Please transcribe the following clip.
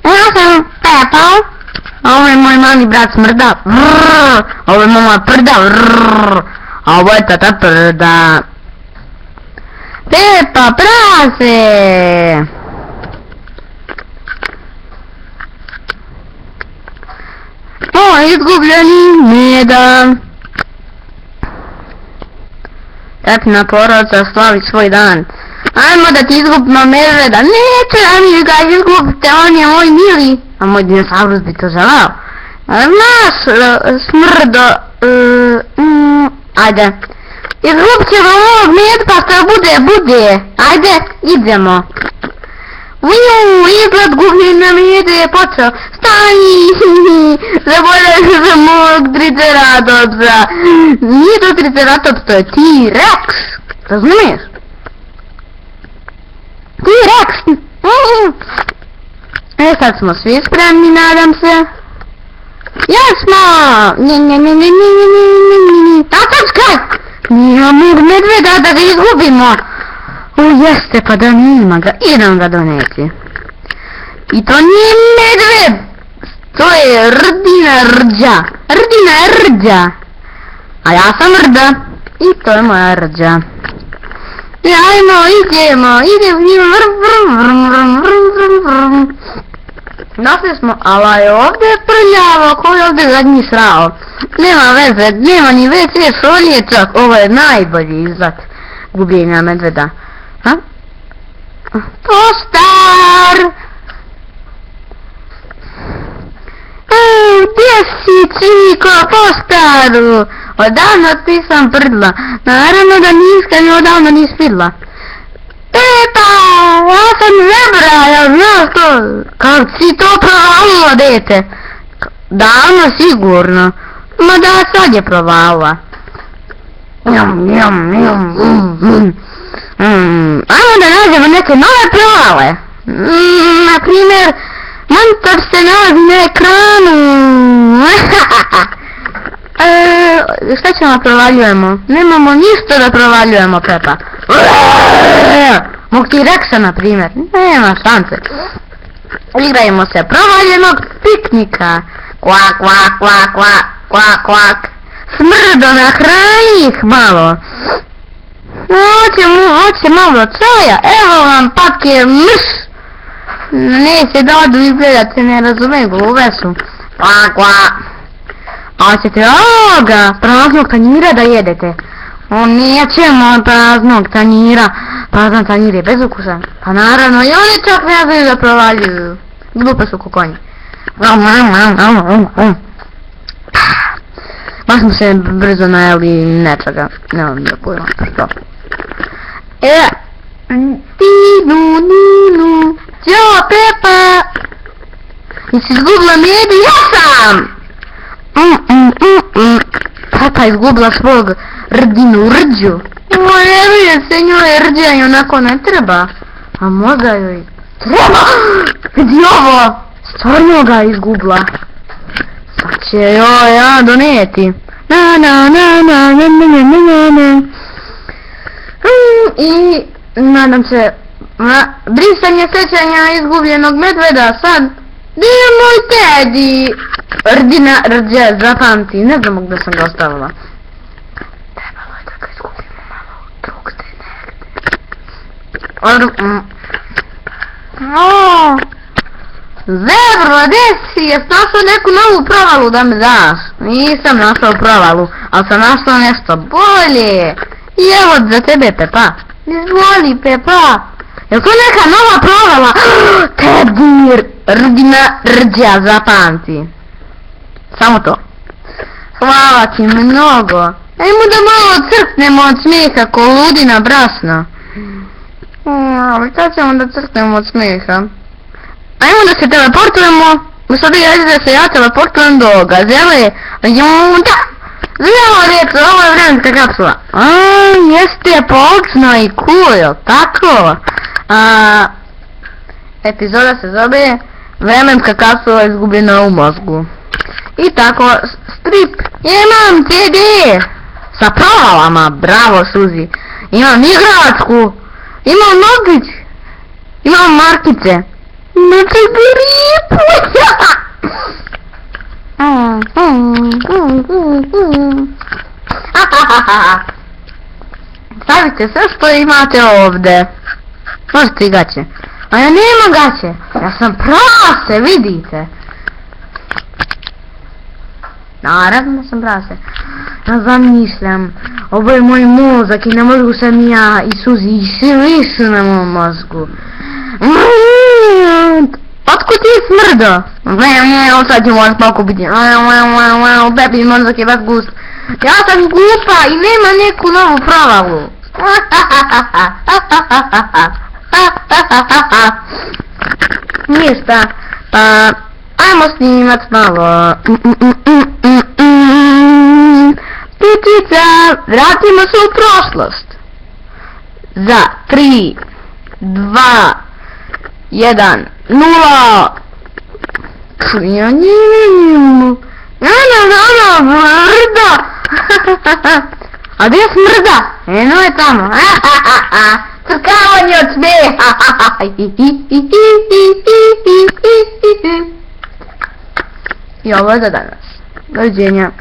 Ja sam Pepa. Ovo je moj mali brat Smrda. Ovo je mama Prda. A ovo je tata Prda. Pepa prase. O, izgubljeni meda. Pepina porodica slavi svoj dan. Ajmo da ti izgubimo medveda. Neće da mi ga izgubite, on je moj mili. A moj dinosaurus bi to želao. Znaš, Smrdo, ajde. Izgubit ćemo ovog medva što bude. Ajde, idemo. Izgled gubljena mede je počeo. Stani! Zaboravio sam mog triceratopsa. Nije to triceratops, to je T-Rex. Razumiješ? T-Rex! Sad smo svi spremni, nadam se. Jesmo! A sad skaj! Nima mog medveda da ga izgubimo. Jeste, pa da nima ga, idem ga doneti. I to nije medved, to je Rdina Rđa. A ja sam Rda i to je moja Rđa. I ajmo, idemo. Došli smo, ali je ovdje prljavo, ko je ovdje zadnji srao. Nema veze, nema ni WC šolje čak, ovo je najbolji izgled gubljenja medveda. Poštar! Gdje si, čiko, poštaru? Odavno ti sam prdla. Naravno da nisam odavno nis vidla. Pepa, ja sam zebra, ja znaš to. Kako si to provalila, dete? Davno sigurno. Ma da, sad je provalila. Ajmo da nađemo neke nove provale. Na primjer, monster se nalazi na ekranu. Šta ćemo provaljujemo? Nemamo ništa da provaljujemo, Pepa. Mog T-Rexa, na primjer. Nema šanse. Igrajmo se provaljenog piknika. Kvak, kvak, kvak, kvak, kvak, kvak. Smrdo, nahrani ih malo. Hoće malo čaja, evo vam papir mš. Neće da odu izgledat, se ne razume, gluve su. Kva, kva. Hoćete ovoga, praznog tanjira da jedete. Nećemo praznog tanjira. Prazan tanjir je bezukusan. Pa naravno, i oni čak ne znaju da provaljuju. Glupe su ko konji. Baš smo se brzo najeli nečega. Nemam da pojma što. Ninu, ćao Pepa! Jesi izgubila medu? Jesam! Pepa izgubila svog Rdinu Rđu. Ne vidi se njoj Rđa i onako ne treba. A možda joj treba! Vidi ovo! Stvarno ga izgubila. Sad će joj ja doneti. I nadam se brisanje sećanja izgubljenog medveda sad. Gdje je moj Teddy? Rdina Rđe, zapamti, ne znam gdje sam ga ostavila. Trebalo je da ga izgubimo malo drugde negdje. Zebro, gdje si? Jes našao neku novu provalu da mi daš? Nisam našao provalu, ali sam našao nešto bolje. I evo za tebe, Pepa. Izvoli, Pepa. Je to neka nova provala? Teddy, Rdina Rđa, zapamti. Samo to. Hvala ti mnogo. Ajmo da malo crknemo od smijeha ko ludina brasna. Ali kad ćemo da crknemo od smijeha? Ajmo da se teleportujemo. Sada da se ja teleportujem do gazele. Zelo reći, ovo je vremenska kapsula. Jeste počno i cool, jel tako? Epizoda se zove Vremenska kapsula izgubljena u mozgu. I tako, strip. Imam CD sa provalama, bravo Suzi. Imam igračku. Imam nogić. Imam markice. Znači gripu. Stavite sve što imate ovdje. Možete i gaće. A ja nemam gaće. Ja sam prase, vidite. Naravno sam prase. Ja zamišljam. Ovo je moj mozak i na mozgu sam ja i suzi i svi su na mom mozgu. Otkud ti smrdo? Sad ću morat malo biti. Bebi mozak je baš gust. Ja sam glupa i nema neku novu provalu. Ništa. Pa, ajmo snimat malo. Pitica, vratimo se u prošlost. Za 3, 2, 1, 0. Smrda. A gdje smrda? Eno je tamo. Crkavanje od smijeha. I ovo je za danas. Doviđenja.